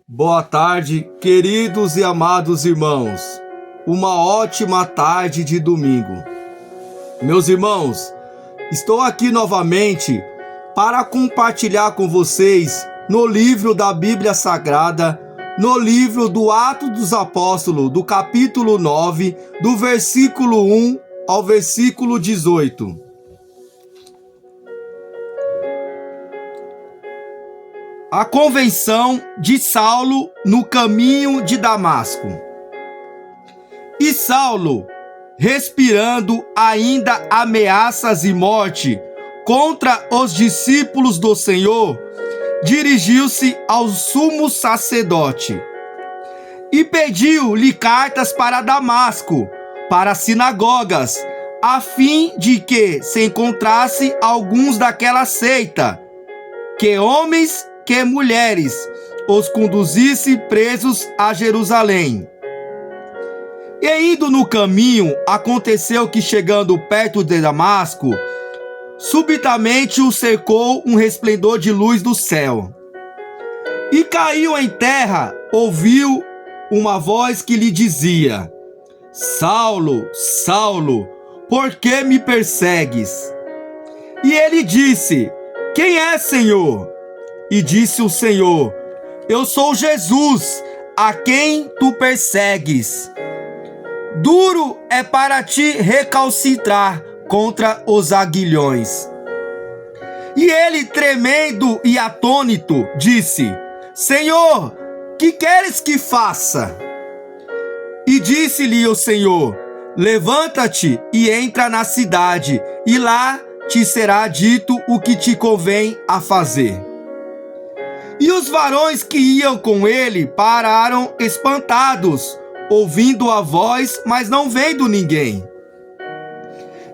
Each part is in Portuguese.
Boa tarde, queridos e amados irmãos. Uma ótima tarde de domingo. Meus irmãos, estou aqui novamente para compartilhar com vocês no livro da Bíblia Sagrada, no livro do Atos dos Apóstolos, do capítulo 9, do versículo 1 ao versículo 18. A convenção de Saulo no caminho de Damasco. E Saulo, respirando ainda ameaças e morte contra os discípulos do Senhor, dirigiu-se ao sumo sacerdote e pediu-lhe cartas para Damasco, para as sinagogas, a fim de que se encontrasse alguns daquela seita, que homens que mulheres os conduzisse presos a Jerusalém. E indo no caminho, aconteceu que, chegando perto de Damasco, subitamente o cercou um resplendor de luz do céu. E caiu em terra, ouviu uma voz que lhe dizia: Saulo, Saulo, por que me persegues? E ele disse: Quem é, Senhor? E disse o Senhor: Eu sou Jesus, a quem tu persegues. Duro é para ti recalcitrar contra os aguilhões. E ele, tremendo e atônito, disse: Senhor, que queres que faça? E disse-lhe o Senhor: Levanta-te e entra na cidade, e lá te será dito o que te convém a fazer. E os varões que iam com ele pararam espantados, ouvindo a voz, mas não vendo ninguém.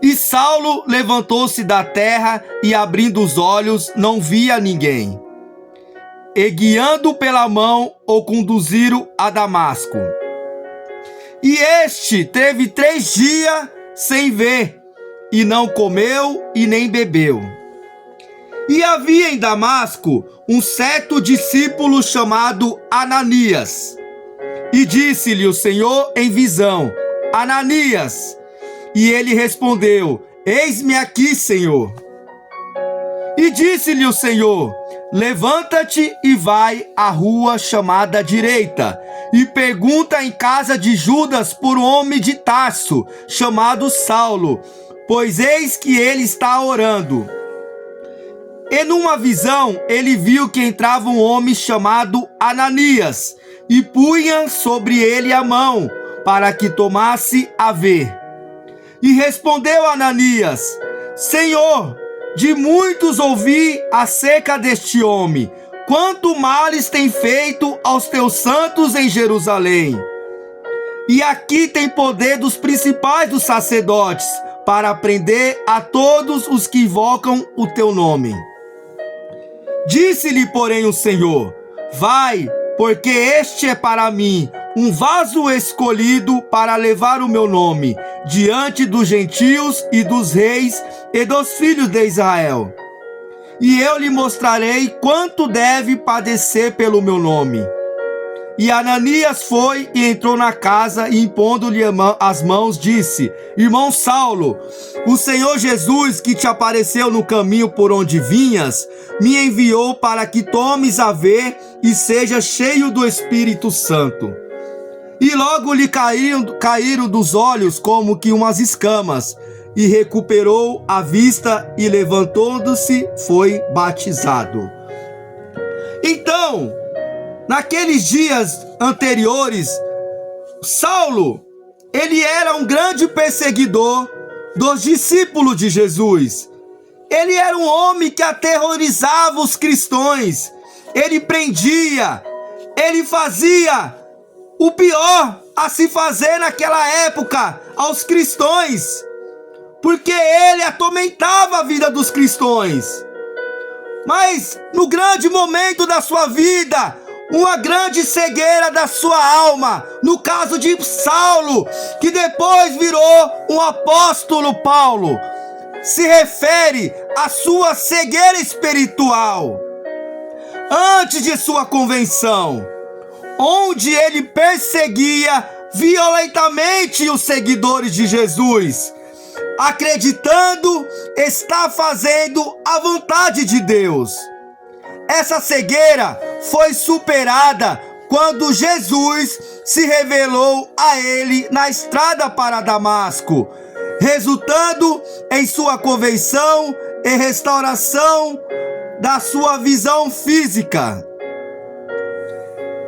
E Saulo levantou-se da terra e, abrindo os olhos, não via ninguém. E, guiando pela mão, o conduziram a Damasco. E este teve 3 dias sem ver, e não comeu e nem bebeu. E havia em Damasco um certo discípulo chamado Ananias. E disse-lhe o Senhor em visão: Ananias. E ele respondeu: Eis-me aqui, Senhor. E disse-lhe o Senhor: Levanta-te e vai à rua chamada Direita, e pergunta em casa de Judas por um homem de Tarso, chamado Saulo, pois eis que ele está orando. E numa visão ele viu que entrava um homem chamado Ananias, e punha sobre ele a mão, para que tomasse a ver. E respondeu Ananias: Senhor, de muitos ouvi acerca deste homem, quanto males tem feito aos teus santos em Jerusalém. E aqui tem poder dos principais dos sacerdotes, para prender a todos os que invocam o teu nome. Disse-lhe, porém, o Senhor: Vai, porque este é para mim um vaso escolhido para levar o meu nome diante dos gentios e dos reis e dos filhos de Israel. E eu lhe mostrarei quanto deve padecer pelo meu nome. E Ananias foi e entrou na casa, e impondo-lhe as mãos, disse: Irmão Saulo, o Senhor Jesus, que te apareceu no caminho por onde vinhas, me enviou para que tomes a ver e sejas cheio do Espírito Santo. E logo lhe caíram dos olhos como que umas escamas, e recuperou a vista, e levantando-se foi batizado. Então, naqueles dias anteriores, Saulo, ele era um grande perseguidor dos discípulos de Jesus. Ele era um homem que aterrorizava os cristãos. Ele prendia, ele fazia o pior a se fazer naquela época aos cristãos, porque ele atormentava a vida dos cristãos. Mas no grande momento da sua vida, uma grande cegueira da sua alma, no caso de Saulo, que depois virou um apóstolo Paulo, se refere à sua cegueira espiritual. Antes de sua convenção, onde ele perseguia violentamente os seguidores de Jesus, acreditando estar fazendo a vontade de Deus. Essa cegueira foi superada quando Jesus se revelou a ele na estrada para Damasco, resultando em sua conversão e restauração da sua visão física.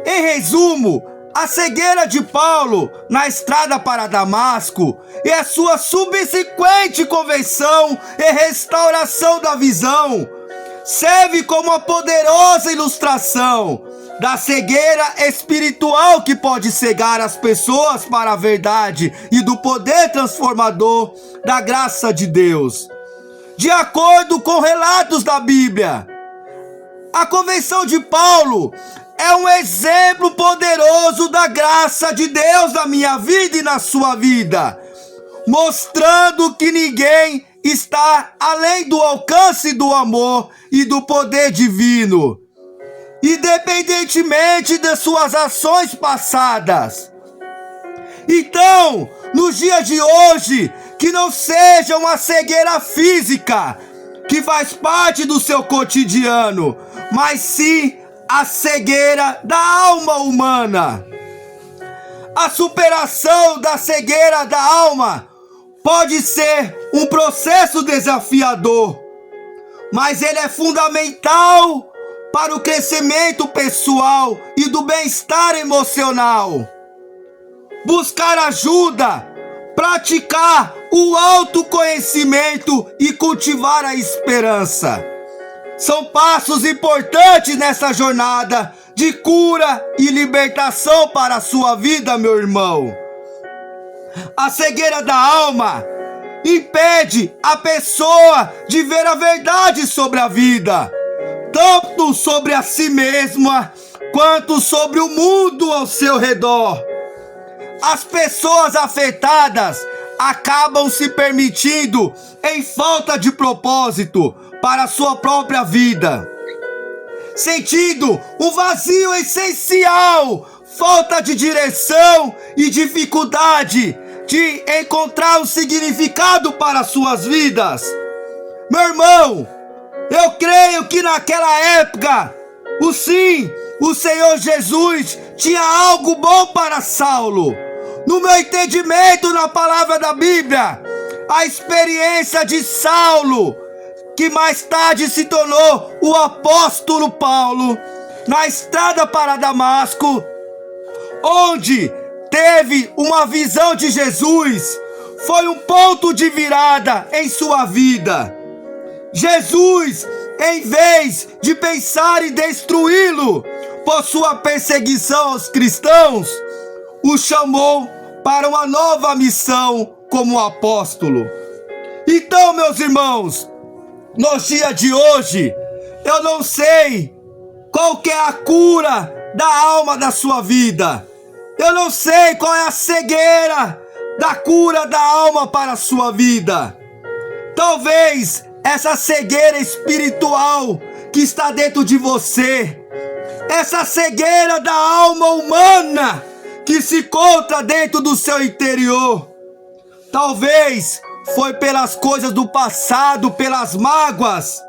Em resumo, a cegueira de Paulo na estrada para Damasco e a sua subsequente conversão e restauração da visão serve como uma poderosa ilustração da cegueira espiritual que pode cegar as pessoas para a verdade e do poder transformador da graça de Deus. De acordo com relatos da Bíblia, a conversão de Paulo é um exemplo poderoso da graça de Deus na minha vida e na sua vida, mostrando que ninguém está além do alcance do amor e do poder divino, independentemente das suas ações passadas. Então, nos dias de hoje, que não seja uma cegueira física que faz parte do seu cotidiano, mas sim a cegueira da alma humana. A superação da cegueira da alma pode ser um processo desafiador, mas ele é fundamental para o crescimento pessoal e do bem-estar emocional. Buscar ajuda, praticar o autoconhecimento e cultivar a esperança são passos importantes nessa jornada de cura e libertação para a sua vida, meu irmão. A cegueira da alma impede a pessoa de ver a verdade sobre a vida, tanto sobre a si mesma, quanto sobre o mundo ao seu redor. As pessoas afetadas acabam se permitindo em falta de propósito para a sua própria vida, sentindo um vazio essencial, falta de direção e dificuldade de encontrar um significado para suas vidas. Meu irmão, eu creio que naquela época, o Senhor Jesus tinha algo bom para Saulo. No meu entendimento na palavra da Bíblia, a experiência de Saulo, que mais tarde se tornou o apóstolo Paulo, na estrada para Damasco, onde teve uma visão de Jesus, foi um ponto de virada em sua vida. Jesus, em vez de pensar em destruí-lo por sua perseguição aos cristãos, o chamou para uma nova missão como apóstolo. Então, meus irmãos, nos dias de hoje, eu não sei qual que é a cura da alma da sua vida. Eu não sei qual é a cegueira da cura da alma para a sua vida. Talvez essa cegueira espiritual que está dentro de você, essa cegueira da alma humana que se encontra dentro do seu interior, talvez foi pelas coisas do passado, pelas mágoas.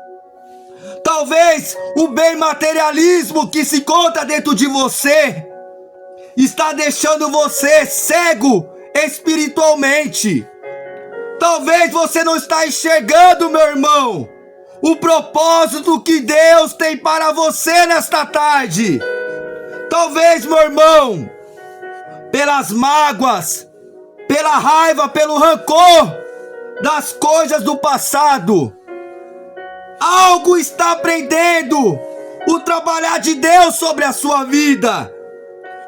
Talvez o bem materialismo que se encontra dentro de você está deixando você cego espiritualmente. Talvez você não está enxergando, meu irmão, o propósito que Deus tem para você nesta tarde. Talvez, meu irmão, pelas mágoas, pela raiva, pelo rancor das coisas do passado, algo está prendendo o trabalhar de Deus sobre a sua vida.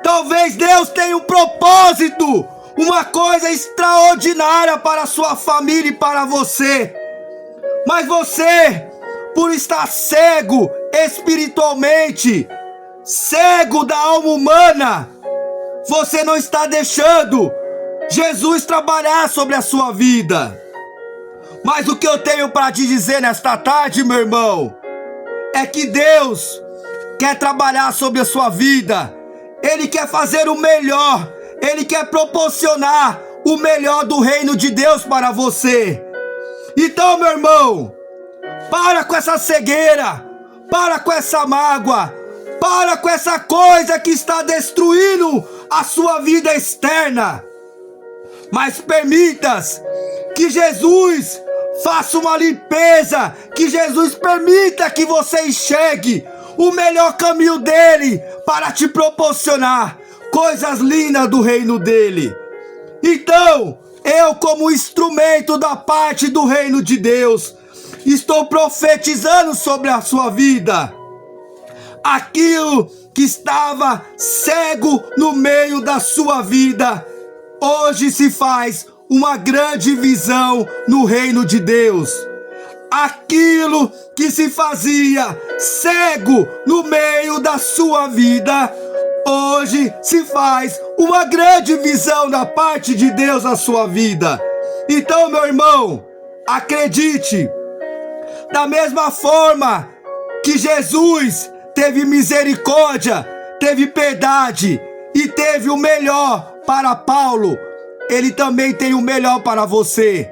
Talvez Deus tenha um propósito, uma coisa extraordinária para a sua família e para você. Mas você, por estar cego espiritualmente, cego da alma humana, você não está deixando Jesus trabalhar sobre a sua vida. Mas o que eu tenho para te dizer nesta tarde, meu irmão, é que Deus quer trabalhar sobre a sua vida Ele quer fazer o melhor. Ele quer proporcionar o melhor do reino de Deus para você. Então, meu irmão, para com essa cegueira, para com essa mágoa, para com essa coisa que está destruindo a sua vida externa. Mas permitas que Jesus faça uma limpeza, que Jesus permita que você enxergue o melhor caminho dele para te proporcionar coisas lindas do reino dele. Então, eu, como instrumento da parte do reino de Deus, estou profetizando sobre a sua vida. Aquilo que estava cego no meio da sua vida, hoje se faz uma grande visão no reino de Deus. Aquilo que se fazia cego no meio da sua vida, hoje se faz uma grande visão da parte de Deus na sua vida. Então, meu irmão, acredite, da mesma forma que Jesus teve misericórdia, teve piedade e teve o melhor para Paulo, ele também tem o melhor para você.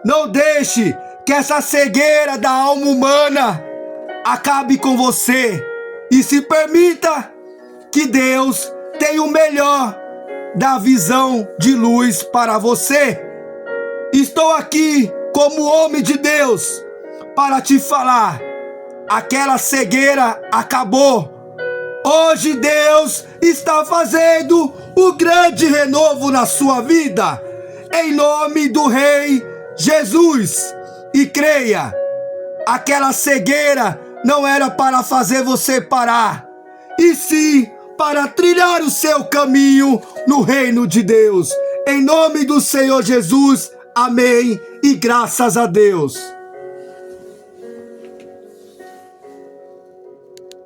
Não deixe que essa cegueira da alma humana acabe com você e se permita que Deus tenha o melhor da visão de luz para você. Estou aqui como homem de Deus para te falar, aquela cegueira acabou. Hoje Deus está fazendo o grande renovo na sua vida, em nome do Rei Jesus. E creia, aquela cegueira não era para fazer você parar, e sim para trilhar o seu caminho no reino de Deus. Em nome do Senhor Jesus, amém e graças a Deus.